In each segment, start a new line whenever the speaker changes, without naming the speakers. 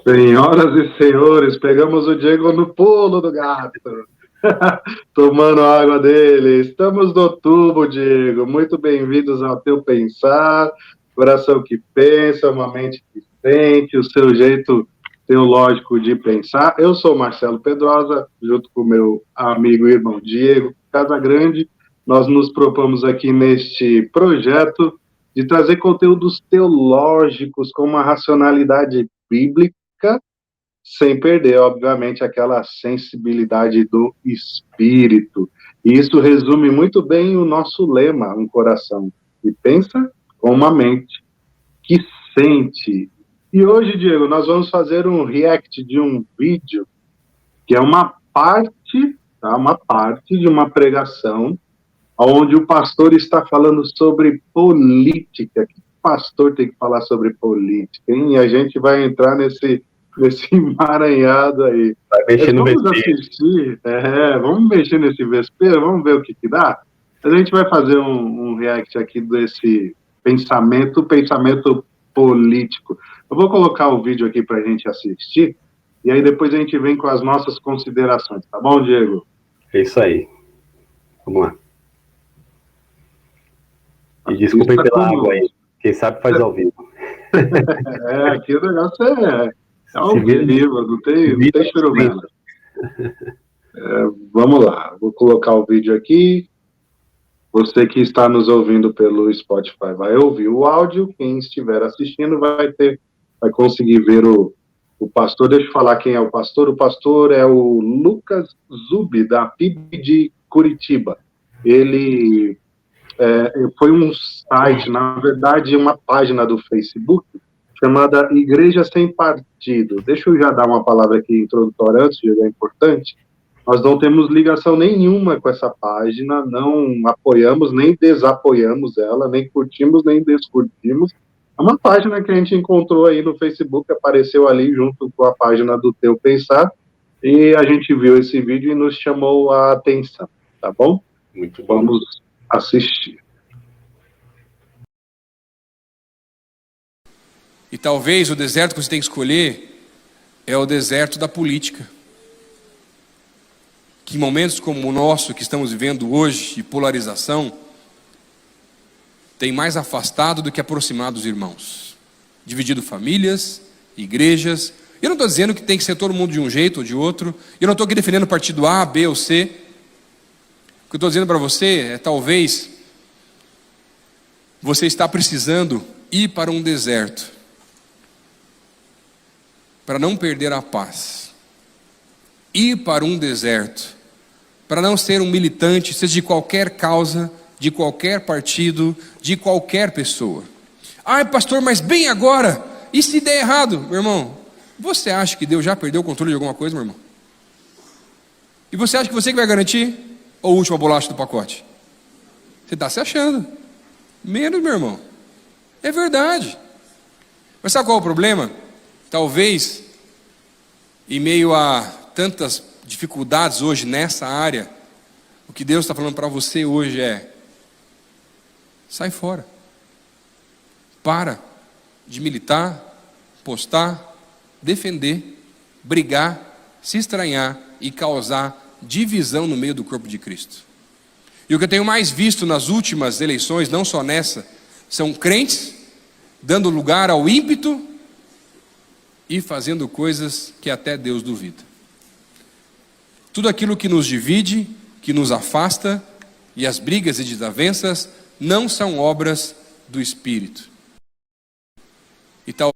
Senhoras e senhores, pegamos o Diego no pulo do gato, tomando a água dele. Estamos no tubo, Diego. Muito bem-vindos ao teu pensar, coração que pensa, uma mente que sente, o seu jeito teológico de pensar. Eu sou Marcelo Pedrosa, junto com meu amigo e irmão Diego Casagrande. Nós nos propomos aqui neste projeto de trazer conteúdos teológicos com uma racionalidade bíblica, sem perder, obviamente, aquela sensibilidade do espírito. E isso resume muito bem o nosso lema, um coração que pensa com uma mente que sente. E hoje, Diego, nós vamos fazer um react de um vídeo que é uma parte, tá? Uma parte de uma pregação onde o pastor está falando sobre política. Que pastor tem que falar sobre política, hein? E a gente vai entrar nesse emaranhado aí.
Vai mexer no
vamos
vespeiro.
assistir, vamos mexer nesse vespeiro, vamos ver o que dá. A gente vai fazer um react aqui desse pensamento político. Eu vou colocar o vídeo aqui para a gente assistir, e aí depois a gente vem com as nossas considerações, tá bom, Diego?
É isso aí. Vamos lá. E desculpem pela água aí. Quem sabe faz ao vivo.
Aqui o negócio é ao vivo, não tem churumela. Vamos lá, vou colocar o vídeo aqui. Você que está nos ouvindo pelo Spotify vai ouvir o áudio. Quem estiver assistindo vai conseguir ver o pastor. Deixa eu falar quem é o pastor. O pastor é o Lucas Zubi, da PIB de Curitiba. Ele foi um site, na verdade, uma página do Facebook chamada Igreja Sem Partido. Deixa eu já dar uma palavra aqui introdutória antes, que é importante. Nós não temos ligação nenhuma com essa página, não apoiamos nem desapoiamos ela, nem curtimos nem descurtimos. É uma página que a gente encontrou aí no Facebook, apareceu ali junto com a página do Teu Pensar, e a gente viu esse vídeo e nos chamou a atenção, tá bom?
Muito bom.
Vamos assistir.
E talvez o deserto que você tem que escolher é o deserto da política. Que em momentos como o nosso, que estamos vivendo hoje, de polarização, tem mais afastado do que aproximado os irmãos. Dividido famílias, igrejas. Eu não estou dizendo que tem que ser todo mundo de um jeito ou de outro. Eu não estou aqui defendendo o partido A, B ou C. O que eu estou dizendo para você é talvez você está precisando ir para um deserto para não perder a paz. Ir para um deserto para não ser um militante, seja de qualquer causa, de qualquer partido, de qualquer pessoa. Ai, pastor, mas bem agora, e se der errado? Meu irmão, você acha que Deus já perdeu o controle de alguma coisa, meu irmão? E você acha que você que vai garantir? Ou a última bolacha do pacote? Você está se achando. Menos, meu irmão. É verdade. Mas sabe qual é o problema? Talvez, em meio a tantas dificuldades hoje nessa área, o que Deus está falando para você hoje é: sai fora. Para de militar, postar, defender, brigar, se estranhar e causar divisão no meio do corpo de Cristo. E o que eu tenho mais visto nas últimas eleições, não só nessa, são crentes dando lugar ao ímpeto e fazendo coisas que até Deus duvida. Tudo aquilo que nos divide, que nos afasta, e as brigas e desavenças não são obras do Espírito. E tal.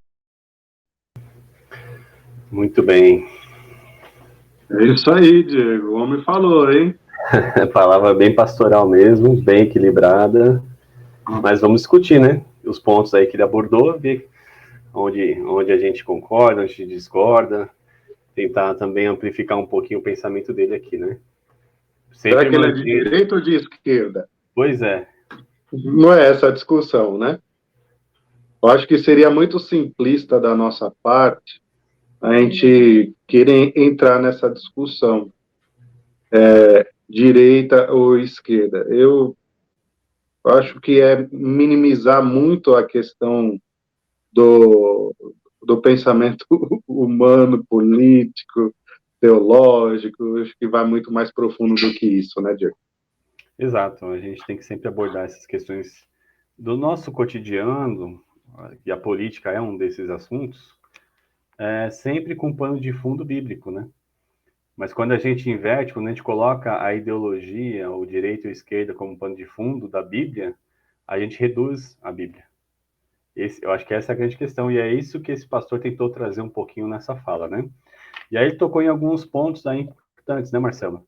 Muito bem.
É isso aí, Diego. O homem falou, hein?
Palavra bem pastoral mesmo, bem equilibrada. Mas vamos discutir, né? Os pontos aí que ele abordou, ver onde a gente concorda, onde a gente discorda. Tentar também amplificar um pouquinho o pensamento dele aqui, né?
Será que ele é de direita ou de esquerda?
Pois é.
Não é essa a discussão, né? Eu acho que seria muito simplista da nossa parte a gente querer entrar nessa discussão, direita ou esquerda. Eu acho que é minimizar muito a questão do pensamento humano, político, teológico, acho que vai muito mais profundo do que isso, né, Diego?
Exato, a gente tem que sempre abordar essas questões do nosso cotidiano, e a política é um desses assuntos, sempre com pano de fundo bíblico, né? Mas quando a gente inverte, quando a gente coloca a ideologia, o direito e a esquerda como pano de fundo da Bíblia, a gente reduz a Bíblia. Eu acho que essa é a grande questão, e é isso que esse pastor tentou trazer um pouquinho nessa fala, né? E aí ele tocou em alguns pontos aí importantes, né, Marcelo?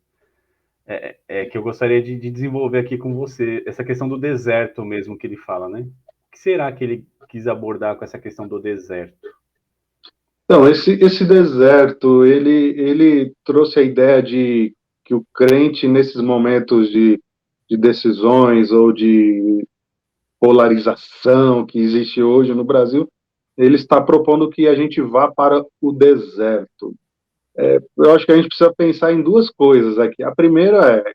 Que eu gostaria de desenvolver aqui com você, essa questão do deserto mesmo que ele fala, né? O que será que ele quis abordar com essa questão do deserto?
Então, esse deserto, ele trouxe a ideia de que o crente, nesses momentos de decisões ou de polarização que existe hoje no Brasil, ele está propondo que a gente vá para o deserto. Eu acho que a gente precisa pensar em duas coisas aqui. A primeira é,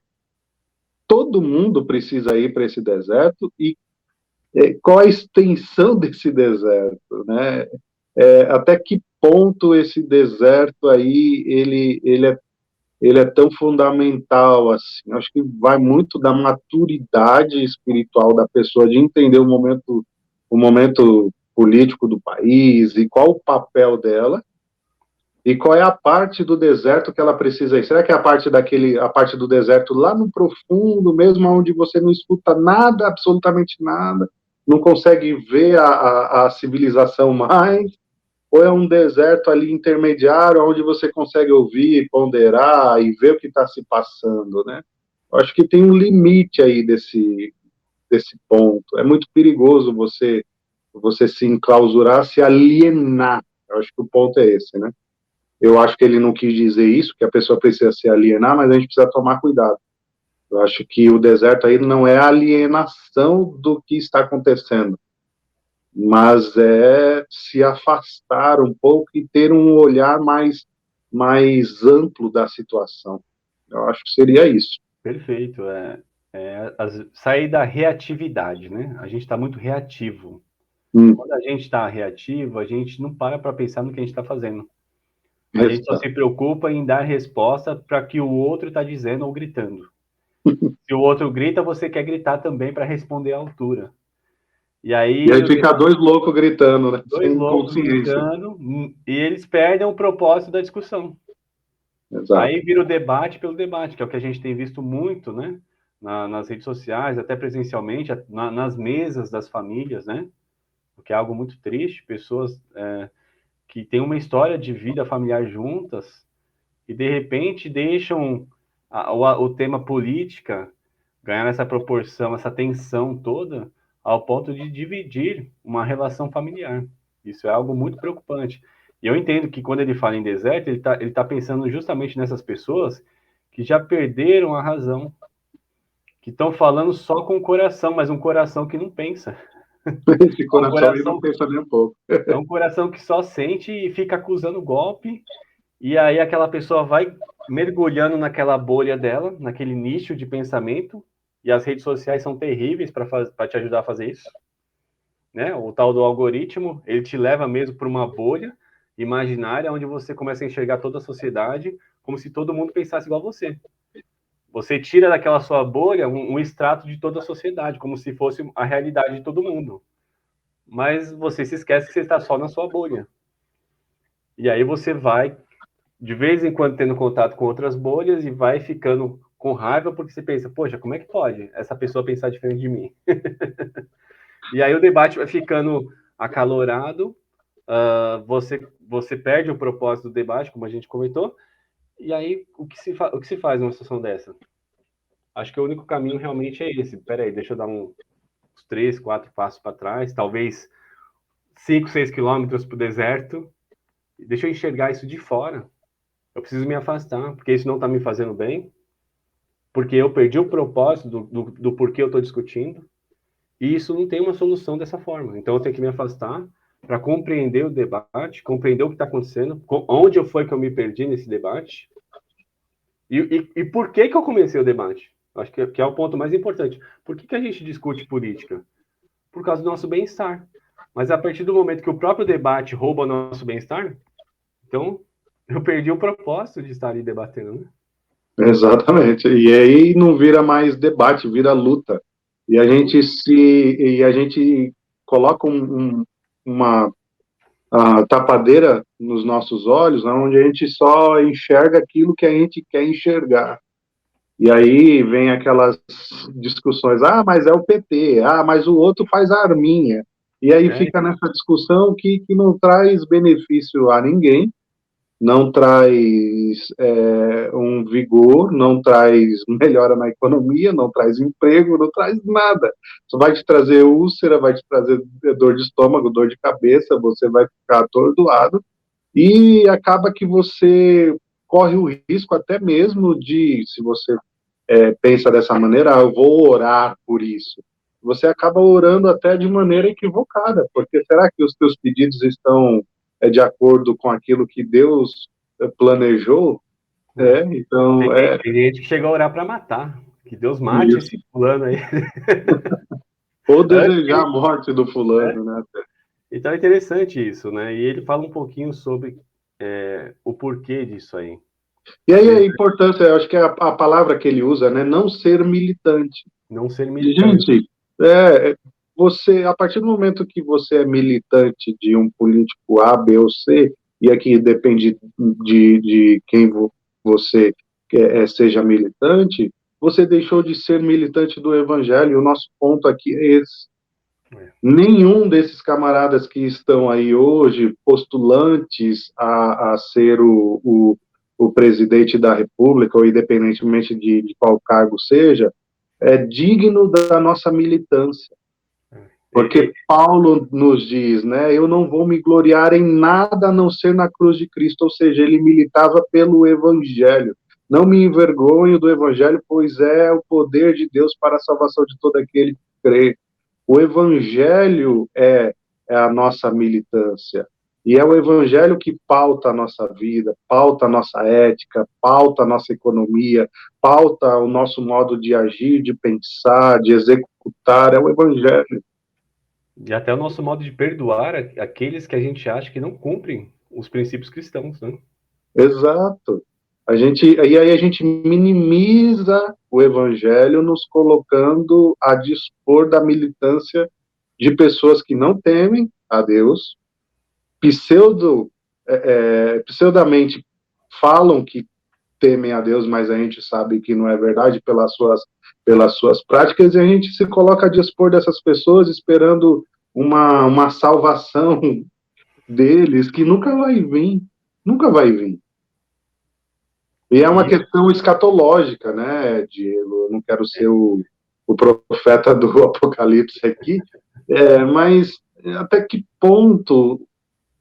todo mundo precisa ir para esse deserto e qual a extensão desse deserto, né? Até que ponto esse deserto aí ele é tão fundamental assim. Acho que vai muito da maturidade espiritual da pessoa de entender o momento político do país e qual o papel dela e qual é a parte do deserto que ela precisa ir. Será que é a parte do deserto lá no profundo, mesmo onde você não escuta nada, absolutamente nada, não consegue ver a civilização mais? Ou é um deserto ali intermediário, onde você consegue ouvir, ponderar e ver o que está se passando, né? Eu acho que tem um limite aí desse ponto. É muito perigoso você se enclausurar, se alienar. Eu acho que o ponto é esse, né? Eu acho que ele não quis dizer isso, que a pessoa precisa se alienar, mas a gente precisa tomar cuidado. Eu acho que o deserto aí não é alienação do que está acontecendo, mas é se afastar um pouco e ter um olhar mais amplo da situação. Eu acho que seria isso.
Perfeito. Sair da reatividade, né? A gente está muito reativo. Quando a gente está reativo, a gente não para pensar no que a gente está fazendo. A gente só se preocupa em dar resposta para que o outro está dizendo ou gritando. Se o outro grita, você quer gritar também para responder à altura. E aí
fica dois loucos gritando, né?
Dois
Sem
loucos
consciência.
gritando, e eles perdem o propósito da discussão.
Exato.
Aí vira o debate pelo debate, que é o que a gente tem visto muito, né? Nas redes sociais, até presencialmente, nas mesas das famílias, né? O que é algo muito triste, pessoas que têm uma história de vida familiar juntas e de repente deixam o tema política ganhar essa proporção, essa tensão toda, ao ponto de dividir uma relação familiar. Isso é algo muito preocupante. E eu entendo que quando ele fala em deserto, ele tá pensando justamente nessas pessoas que já perderam a razão, que estão falando só com o coração, mas um coração que não pensa.
Esse coração aí não pensa nem um pouco.
É um coração que só sente e fica acusando golpe, e aí aquela pessoa vai mergulhando naquela bolha dela, naquele nicho de pensamento, e as redes sociais são terríveis para te ajudar a fazer isso. Né? O tal do algoritmo, ele te leva mesmo para uma bolha imaginária, onde você começa a enxergar toda a sociedade como se todo mundo pensasse igual a você. Você tira daquela sua bolha um extrato de toda a sociedade, como se fosse a realidade de todo mundo. Mas você se esquece que você está só na sua bolha. E aí você vai, de vez em quando, tendo contato com outras bolhas e vai ficando com raiva porque você pensa, poxa, como é que pode essa pessoa pensar diferente de mim? E aí o debate vai ficando acalorado, você perde o propósito do debate, como a gente comentou, e aí o que se faz numa situação dessa? Acho que o único caminho realmente é esse. Peraí, deixa eu dar uns 3, 4 passos para trás, talvez 5, 6 quilômetros para o deserto, deixa eu enxergar isso de fora. Eu preciso me afastar, porque isso não está me fazendo bem, porque eu perdi o propósito do porquê eu estou discutindo, e isso não tem uma solução dessa forma. Então eu tenho que me afastar para compreender o debate, compreender o que está acontecendo, onde foi que eu me perdi nesse debate, e por que eu comecei o debate. Acho que é o ponto mais importante. Por que a gente discute política? Por causa do nosso bem-estar. Mas a partir do momento que o próprio debate rouba o nosso bem-estar, então eu perdi o propósito de estar ali debatendo, né?
Exatamente. E aí não vira mais debate, vira luta. E a gente coloca uma tapadeira nos nossos olhos, né, onde a gente só enxerga aquilo que a gente quer enxergar. E aí vem aquelas discussões, mas é o PT, mas o outro faz a arminha. E aí fica nessa discussão que não traz benefício a ninguém, não traz um vigor, não traz melhora na economia, não traz emprego, não traz nada. Só vai te trazer úlcera, vai te trazer dor de estômago, dor de cabeça, você vai ficar atordoado e acaba que você corre o risco até mesmo de, se você pensa dessa maneira, eu vou orar por isso. Você acaba orando até de maneira equivocada, porque será que os teus pedidos estão de acordo com aquilo que Deus planejou? Então,
tem gente que chega a orar para matar, que Deus mate
isso.
esse fulano aí.
Ou desejar a morte do fulano, né?
Então é interessante isso, né? E ele fala um pouquinho sobre o porquê disso aí.
E aí a importância, eu acho que é a palavra que ele usa, né? Não ser militante.
Não ser militante.
Gente, você, a partir do momento que você é militante de um político A, B ou C, e aqui depende de quem você seja militante, você deixou de ser militante do evangelho. O nosso ponto aqui é esse. Nenhum desses camaradas que estão aí hoje postulantes a ser o presidente da República, ou independentemente de qual cargo seja, é digno da nossa militância. Porque Paulo nos diz, né, eu não vou me gloriar em nada a não ser na cruz de Cristo, ou seja, ele militava pelo evangelho. Não me envergonho do evangelho, pois é o poder de Deus para a salvação de todo aquele que crê. O evangelho é a nossa militância. E é o evangelho que pauta a nossa vida, pauta a nossa ética, pauta a nossa economia, pauta o nosso modo de agir, de pensar, de executar. É o evangelho.
E até o nosso modo de perdoar aqueles que a gente acha que não cumprem os princípios cristãos, né?
Exato. E aí a gente minimiza o evangelho nos colocando a dispor da militância de pessoas que não temem a Deus, pseudamente falam que temem a Deus, mas a gente sabe que não é verdade pelas suas práticas, e a gente se coloca a dispor dessas pessoas esperando uma salvação deles que nunca vai vir. Nunca vai vir. E é uma questão escatológica, né, Diego? Eu não quero ser o profeta do Apocalipse aqui, mas até que ponto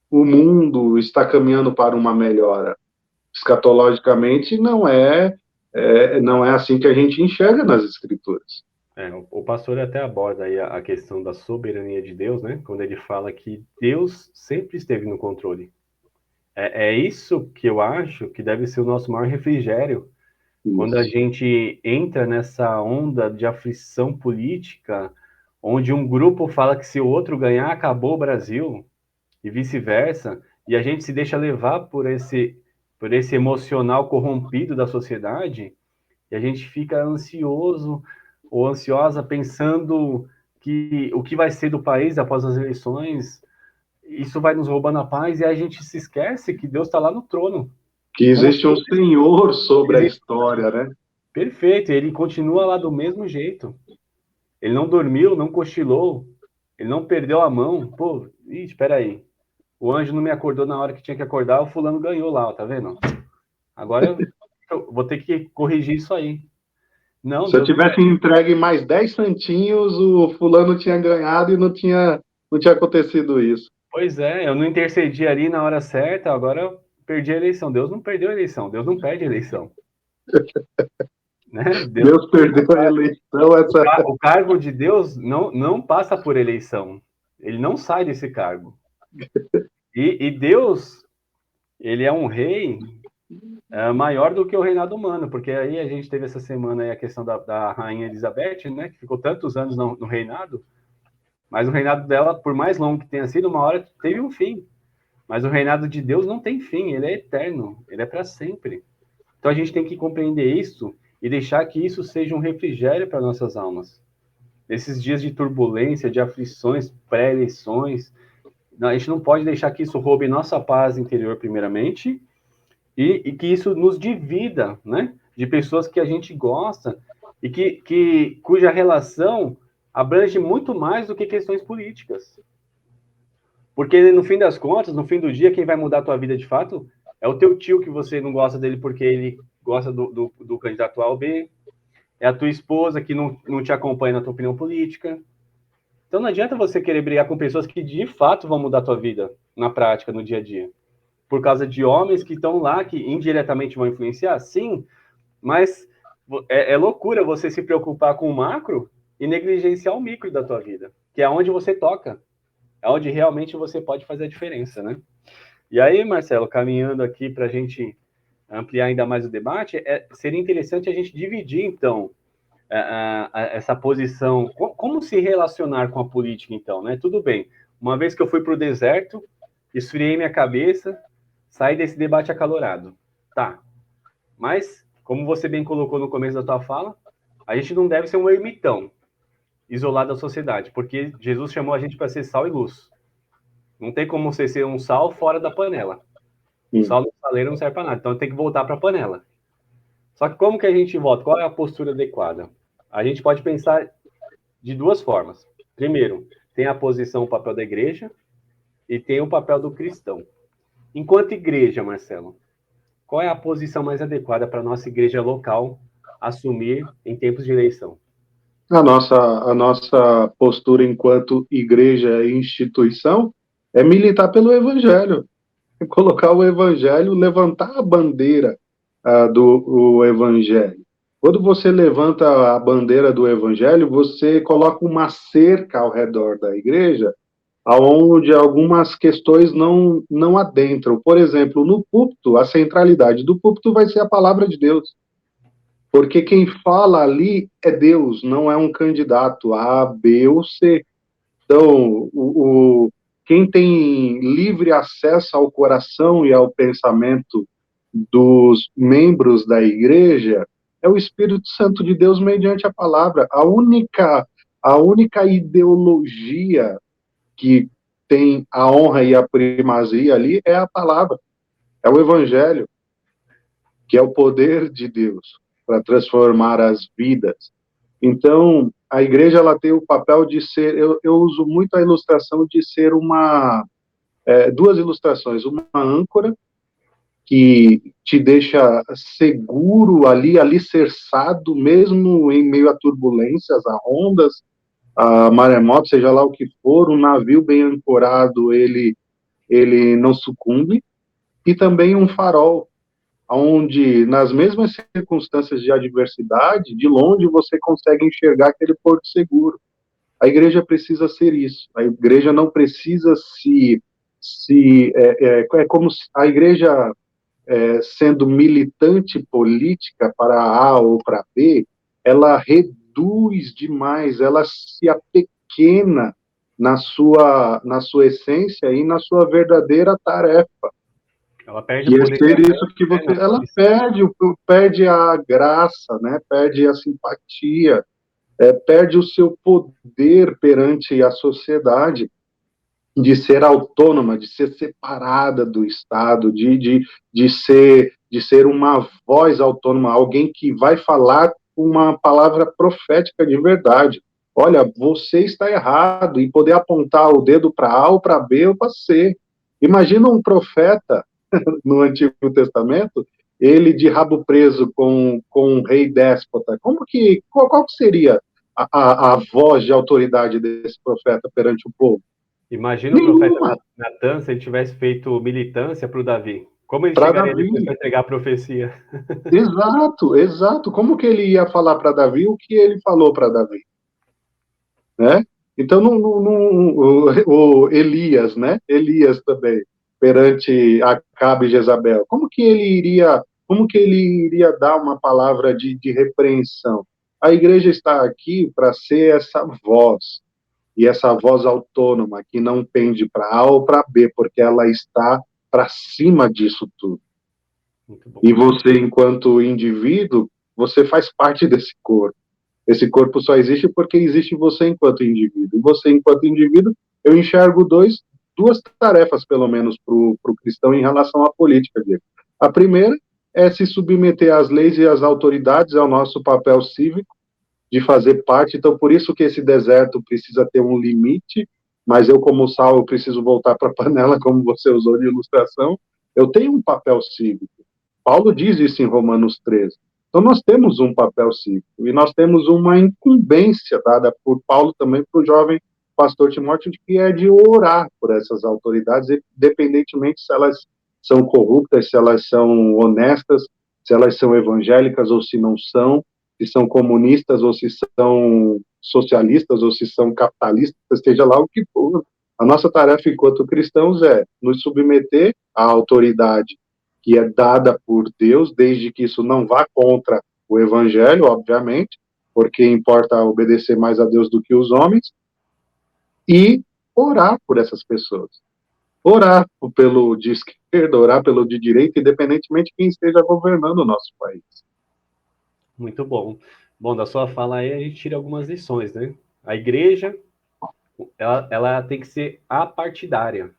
o mundo está caminhando para uma melhora? Escatologicamente, não é assim que a gente enxerga nas Escrituras.
O pastor até aborda aí a questão da soberania de Deus, né? Quando ele fala que Deus sempre esteve no controle. É isso que eu acho que deve ser o nosso maior refrigério. Isso. Quando a gente entra nessa onda de aflição política, onde um grupo fala que se o outro ganhar, acabou o Brasil, e vice-versa, e a gente se deixa levar por esse emocional corrompido da sociedade, e a gente fica ansioso ou ansiosa pensando que o que vai ser do país após as eleições, isso vai nos roubando a paz, e a gente se esquece que Deus está lá no trono.
Que existe um Senhor sobre a história, né?
Perfeito, ele continua lá do mesmo jeito. Ele não dormiu, não cochilou, ele não perdeu a mão. Pô, espera aí. O anjo não me acordou na hora que tinha que acordar, o fulano ganhou lá, tá vendo? Agora eu vou ter que corrigir isso aí. Não,
se eu tivesse entregue mais 10 santinhos, o fulano tinha ganhado e não tinha acontecido isso.
Pois é, eu não intercedi ali na hora certa, agora eu perdi a eleição. Deus não perdeu a eleição, Deus não perde a eleição. Né?
Deus perdeu a eleição.
O cargo de Deus não passa por eleição. Ele não sai desse cargo. E Deus, ele é um rei maior do que o reinado humano, porque aí a gente teve essa semana aí a questão da rainha Elizabeth, né, que ficou tantos anos no reinado, Mas o reinado dela, por mais longo que tenha sido, uma hora teve um fim. Mas o reinado de Deus não tem fim, ele é eterno, ele é para sempre. Então a gente tem que compreender isso e deixar que isso seja um refrigério para nossas almas. Nesses dias de turbulência, de aflições, pré-eleições, a gente não pode deixar que isso roube nossa paz interior, primeiramente, e que isso nos divida, né? De pessoas que a gente gosta e cuja relação abrange muito mais do que questões políticas. Porque, no fim das contas, no fim do dia, quem vai mudar a tua vida de fato é o teu tio, que você não gosta dele porque ele gosta do candidato A ou B, é a tua esposa que não te acompanha na tua opinião política. Então não adianta você querer brigar com pessoas que de fato vão mudar a tua vida na prática, no dia a dia. Por causa de homens que estão lá, que indiretamente vão influenciar, sim, mas é loucura você se preocupar com o macro e negligenciar o micro da tua vida, que é onde você toca, é onde realmente você pode fazer a diferença, né? E aí, Marcelo, caminhando aqui para a gente ampliar ainda mais o debate, seria interessante a gente dividir, então, essa posição, como se relacionar com a política, então, né? Tudo bem, uma vez que eu fui para o deserto, esfriei minha cabeça, saí desse debate acalorado. Tá, mas, como você bem colocou no começo da tua fala, a gente não deve ser um ermitão, isolado da sociedade, porque Jesus chamou a gente para ser sal e luz. Não tem como você ser um sal fora da panela. O sal no saleiro não serve para nada, então tem que voltar para a panela. Só que como que a gente volta? Qual é a postura adequada? A gente pode pensar de duas formas. Primeiro, tem a posição, o papel da igreja, e tem o papel do cristão. Enquanto igreja, Marcelo, qual é a posição mais adequada para a nossa igreja local assumir em tempos de eleição?
A nossa postura enquanto igreja e instituição é militar pelo evangelho, é colocar o evangelho, levantar a bandeira do evangelho. Quando você levanta a bandeira do evangelho, você coloca uma cerca ao redor da igreja, aonde algumas questões não adentram. Por exemplo, no púlpito, a centralidade do púlpito vai ser a palavra de Deus. Porque quem fala ali é Deus, não é um candidato A, B ou C. Então, quem tem livre acesso ao coração e ao pensamento dos membros da igreja é o Espírito Santo de Deus mediante a palavra. A única ideologia que tem a honra e a primazia ali é a palavra, é o evangelho, que é o poder de Deus para transformar as vidas. Então, a igreja ela tem o papel de ser, eu uso muito a ilustração de ser duas ilustrações, uma âncora, que te deixa seguro ali, alicerçado, mesmo em meio a turbulências, a ondas, a maremoto, seja lá o que for, um navio bem ancorado, ele não sucumbe, e também um farol, onde, nas mesmas circunstâncias de adversidade, de longe você consegue enxergar aquele porto seguro. A igreja precisa ser isso. A igreja não precisa é como se a igreja, sendo militante política para A ou para B, ela reduz demais, ela se apequena na sua essência e na sua verdadeira tarefa.
Ela perde
o poder. Ser isso que você, ela perde a graça, né? Perde a simpatia, perde o seu poder perante a sociedade de ser autônoma, de ser separada do Estado, de ser uma voz autônoma, alguém que vai falar uma palavra profética de verdade. Olha, você está errado, e poder apontar o dedo para A ou para B ou para C. Imagina um profeta no Antigo Testamento, ele de rabo preso com um rei déspota. Qual seria a voz de autoridade desse profeta perante o povo?
Imagina o profeta Natan se ele tivesse feito militância para o Davi. Como ele chegaria depois para entregar a profecia?
Exato. Como que ele ia falar para Davi o que ele falou para Davi? Né? Então, o Elias, né? Elias também, perante Acabe e Jezabel. Como que ele iria dar uma palavra de repreensão? A igreja está aqui para ser essa voz, e essa voz autônoma que não pende para A ou para B, porque ela está para cima disso tudo.
Muito bom.
E você, enquanto indivíduo, você faz parte desse corpo. Esse corpo só existe porque existe você enquanto indivíduo. E você, enquanto indivíduo, eu enxergo duas tarefas, pelo menos, para o cristão em relação à política, Diego. A primeira é se submeter às leis e às autoridades, ao nosso papel cívico, de fazer parte. Então, por isso que esse deserto precisa ter um limite, mas eu, como sal, eu preciso voltar para a panela, como você usou de ilustração. Eu tenho um papel cívico. Paulo diz isso em Romanos 13. Então, nós temos um papel cívico e nós temos uma incumbência dada por Paulo também para o jovem pastor Timóteo, que é de orar por essas autoridades, independentemente se elas são corruptas, se elas são honestas, se elas são evangélicas ou se não são, se são comunistas ou se são socialistas ou se são capitalistas, seja lá o que for. A nossa tarefa enquanto cristãos é nos submeter à autoridade que é dada por Deus, desde que isso não vá contra o evangelho, obviamente, porque importa obedecer mais a Deus do que os homens, e orar por essas pessoas. Orar pelo de esquerda, orar pelo de direita, independentemente de quem esteja governando o nosso país.
Muito bom. Bom, da sua fala aí a gente tira algumas lições, né? A igreja, ela tem que ser apartidária.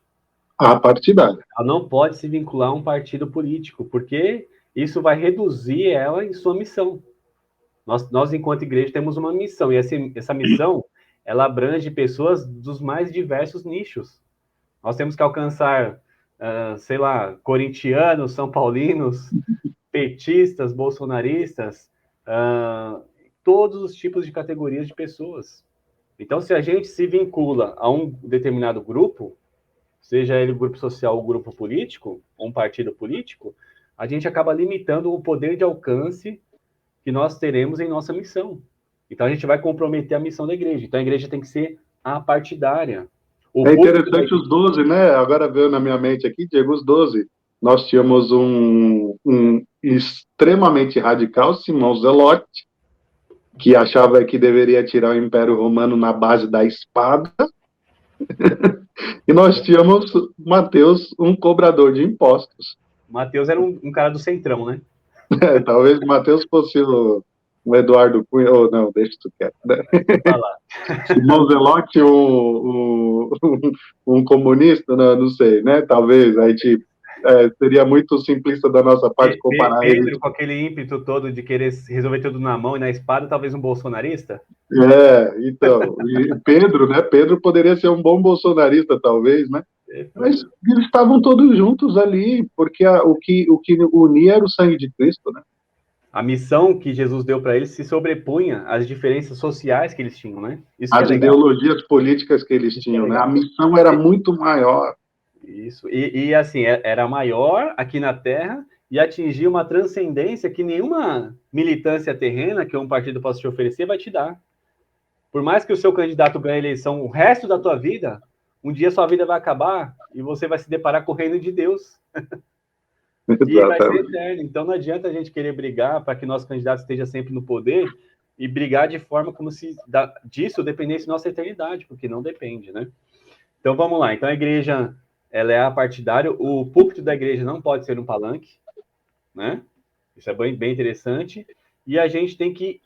Apartidária.
Ela não pode se vincular a um partido político, porque isso vai reduzir ela em sua missão. Nós enquanto igreja, temos uma missão, e essa missão, ela abrange pessoas dos mais diversos nichos. Nós temos que alcançar, sei lá, corintianos, são paulinos, petistas, bolsonaristas, todos os tipos de categorias de pessoas. Então, se a gente se vincula a um determinado grupo, seja ele grupo social ou grupo político, ou um partido político, a gente acaba limitando o poder de alcance que nós teremos em nossa missão. Então, a gente vai comprometer a missão da igreja. Então, a igreja tem que ser apartidária.
É interessante os 12, né? Agora veio na minha mente aqui, Diego, os 12. Nós tínhamos um extremamente radical, Simão Zelote, que achava que deveria tirar o Império Romano na base da espada. E nós tínhamos Mateus, um cobrador de impostos.
Mateus era um cara do centrão, né?
Talvez Mateus fosse o Eduardo Cunha, ou não, deixa tu quieto. Né? Simão Zelote, um comunista, não sei, né? Talvez, a gente seria muito simplista da nossa parte comparar
Pedro,
ele.
com aquele ímpeto todo de querer resolver tudo na mão e na espada, talvez um bolsonarista?
Então, e Pedro, né? Pedro poderia ser um bom bolsonarista, talvez, né? Mas eles estavam todos juntos ali, porque o que unia era o sangue de Cristo, né?
A missão que Jesus deu para eles se sobrepunha às diferenças sociais que eles tinham, né? Isso
As ideologias políticas que eles tinham, né? A missão era muito maior.
Isso, e assim, era maior aqui na Terra e atingia uma transcendência que nenhuma militância terrena que um partido possa te oferecer vai te dar. Por mais que o seu candidato ganhe a eleição o resto da tua vida, um dia sua vida vai acabar e você vai se deparar com o reino de Deus. E vai ser eterno. Então não adianta a gente querer brigar para que nosso candidato esteja sempre no poder e brigar de forma como se disso dependesse nossa eternidade, porque não depende, né? Então vamos lá. Então a igreja, ela é apartidária. O púlpito da igreja não pode ser um palanque, né? Isso é bem interessante. E a gente tem que,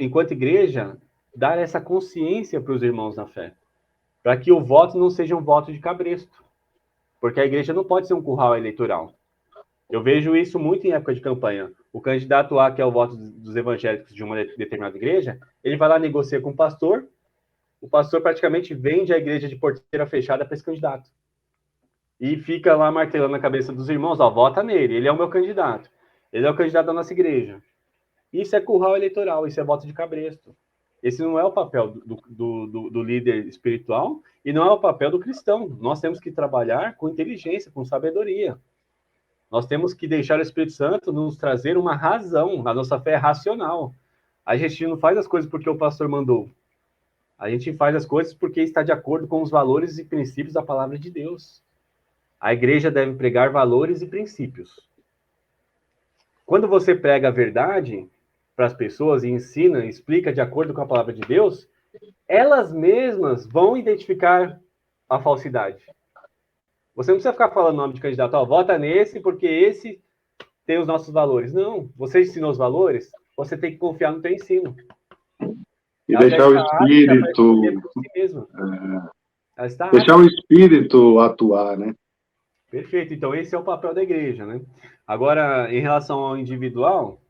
enquanto igreja, dar essa consciência para os irmãos na fé, para que o voto não seja um voto de cabresto, porque a igreja não pode ser um curral eleitoral. Eu vejo isso muito em época de campanha. O candidato A, que é o voto dos evangélicos de uma determinada igreja, ele vai lá, negocia com o pastor praticamente vende a igreja de porteira fechada para esse candidato. E fica lá martelando na cabeça dos irmãos, vota nele, ele é o meu candidato. Ele é o candidato da nossa igreja. Isso é curral eleitoral, isso é voto de cabresto. Esse não é o papel do líder espiritual e não é o papel do cristão. Nós temos que trabalhar com inteligência, com sabedoria. Nós temos que deixar o Espírito Santo nos trazer uma razão. A nossa fé é racional. A gente não faz as coisas porque o pastor mandou. A gente faz as coisas porque está de acordo com os valores e princípios da palavra de Deus. A igreja deve pregar valores e princípios. Quando você prega a verdade para as pessoas e ensina, explica de acordo com a palavra de Deus, elas mesmas vão identificar a falsidade. Você não precisa ficar falando o nome de candidato, ó, vota nesse porque esse tem os nossos valores. Não, você ensinou os valores, você tem que confiar no teu ensino.
E
Ela já
deixar o
está apta para
espírito,
escolher por si mesma. Ela está
deixar
apta.
o espírito atuar, né?
Perfeito, então esse é o papel da igreja, né? Agora, em relação ao individual,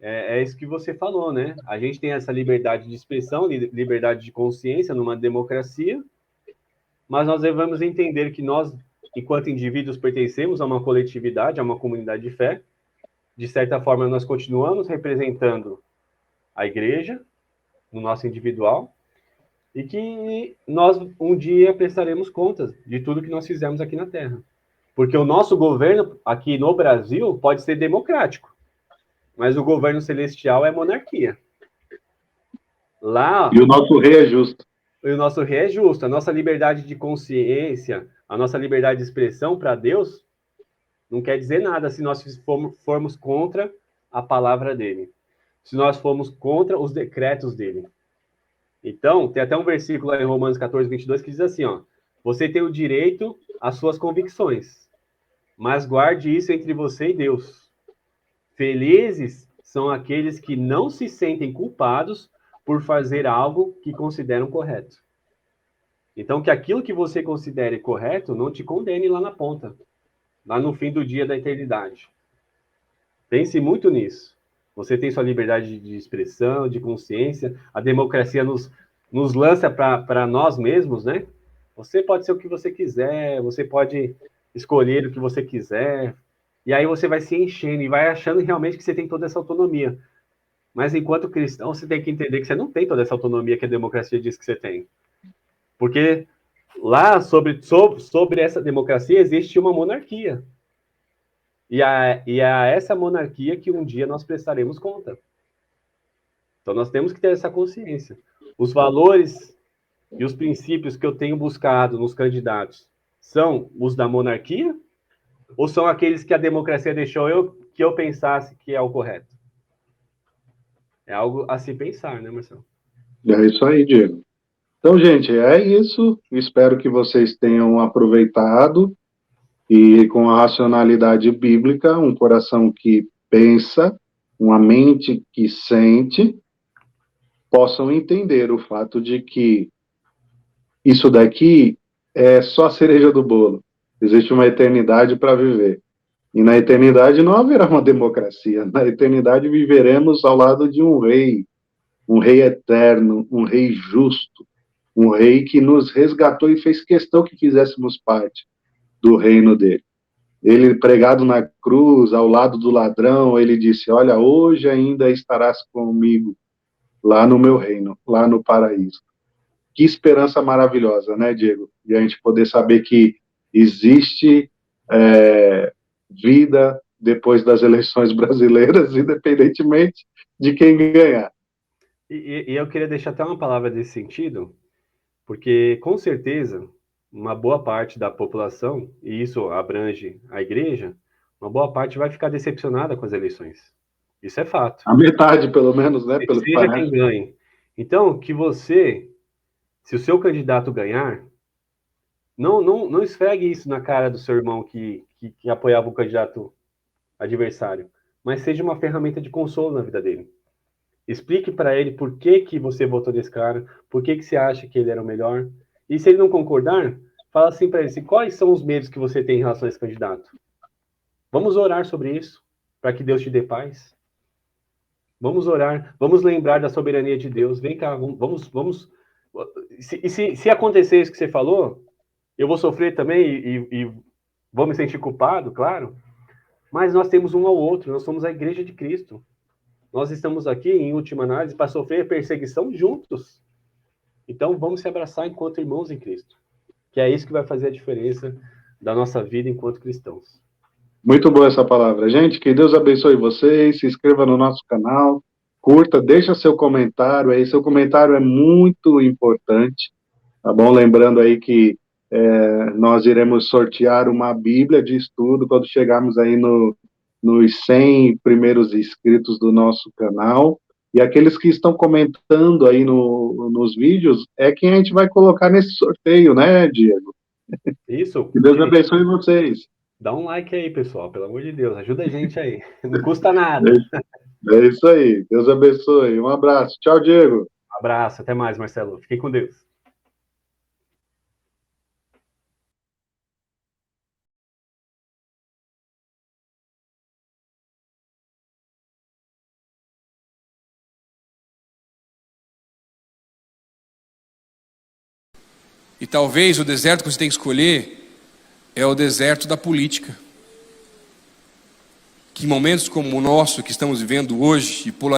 é isso que você falou, né? A gente tem essa liberdade de expressão, liberdade de consciência numa democracia, mas nós devemos entender que nós, enquanto indivíduos, pertencemos a uma coletividade, a uma comunidade de fé. De certa forma, nós continuamos representando a igreja no nosso individual e que nós um dia prestaremos contas de tudo que nós fizemos aqui na Terra. Porque o nosso governo aqui no Brasil pode ser democrático, mas o governo celestial é monarquia. Lá,
E o nosso rei é justo.
o nosso rei é justo. A nossa liberdade de consciência, a nossa liberdade de expressão para Deus não quer dizer nada se nós formos contra a palavra dele. Se nós formos contra os decretos dele. Então, tem até um versículo lá em Romanos 14, 22, que diz assim, ó, você tem o direito às suas convicções, mas guarde isso entre você e Deus. Felizes são aqueles que não se sentem culpados por fazer algo que consideram correto. Então, que aquilo que você considere correto não te condene lá na ponta, lá no fim do dia da eternidade. Pense muito nisso. Você tem sua liberdade de expressão, de consciência, a democracia nos lança para nós mesmos, né? Você pode ser o que você quiser, você pode escolher o que você quiser, e aí você vai se enchendo e vai achando realmente que você tem toda essa autonomia. Mas enquanto cristão, você tem que entender que você não tem toda essa autonomia que a democracia diz que você tem. Porque lá, sobre essa democracia, existe uma monarquia. E é a essa monarquia que um dia nós prestaremos conta. Então nós temos que ter essa consciência. Os valores e os princípios que eu tenho buscado nos candidatos são os da monarquia ou são aqueles que a democracia deixou que eu pensasse que é o correto? É algo a se pensar, né, Marcelo?
É isso aí, Diego. Então, gente, é isso. Espero que vocês tenham aproveitado e com a racionalidade bíblica, um coração que pensa, uma mente que sente, possam entender o fato de que isso daqui é só a cereja do bolo. Existe uma eternidade para viver. E na eternidade não haverá uma democracia. Na eternidade viveremos ao lado de um rei eterno, um rei justo, um rei que nos resgatou e fez questão que fizéssemos parte do reino dele. Ele pregado na cruz, ao lado do ladrão, ele disse, olha, hoje ainda estarás comigo lá no meu reino, lá no paraíso. Que esperança maravilhosa, né, Diego? E a gente poder saber que existe vida depois das eleições brasileiras, independentemente de quem ganhar.
E eu queria deixar até uma palavra desse sentido, porque com certeza uma boa parte da população, e isso abrange a igreja, uma boa parte vai ficar decepcionada com as eleições. Isso é fato.
A metade, pelo menos, né? Pelo que
seja
parece.
quem ganhe. Então, que você, se o seu candidato ganhar, não esfregue isso na cara do seu irmão que apoiava o candidato adversário, mas seja uma ferramenta de consolo na vida dele. Explique para ele por que você votou nesse cara, por que você acha que ele era o melhor. E se ele não concordar, fala assim para ele, assim, quais são os medos que você tem em relação a esse candidato? Vamos orar sobre isso, para que Deus te dê paz. Vamos orar, vamos lembrar da soberania de Deus. Vem cá, vamos. Se acontecer isso que você falou, eu vou sofrer também e vou me sentir culpado, claro. Mas nós temos um ao outro, nós somos a igreja de Cristo. Nós estamos aqui, em última análise, para sofrer perseguição juntos. Então, vamos se abraçar enquanto irmãos em Cristo. Que é isso que vai fazer a diferença da nossa vida enquanto cristãos.
Muito boa essa palavra. Gente, que Deus abençoe vocês, se inscreva no nosso canal, curta, deixa seu comentário aí, seu comentário é muito importante, tá bom? Lembrando aí que nós iremos sortear uma Bíblia de estudo quando chegarmos aí nos 100 primeiros inscritos do nosso canal. E aqueles que estão comentando aí nos vídeos é quem a gente vai colocar nesse sorteio, né, Diego?
Isso,
Que Deus abençoe vocês.
dá um like aí, pessoal, pelo amor de Deus, ajuda a gente aí, não custa nada.
É isso aí, Deus abençoe. Um abraço. Tchau, Diego.
Um abraço, até mais, Marcelo. Fiquem com Deus.
E talvez o deserto que você tem que escolher é o deserto da política. Que em momentos como o nosso, que estamos vivendo hoje, de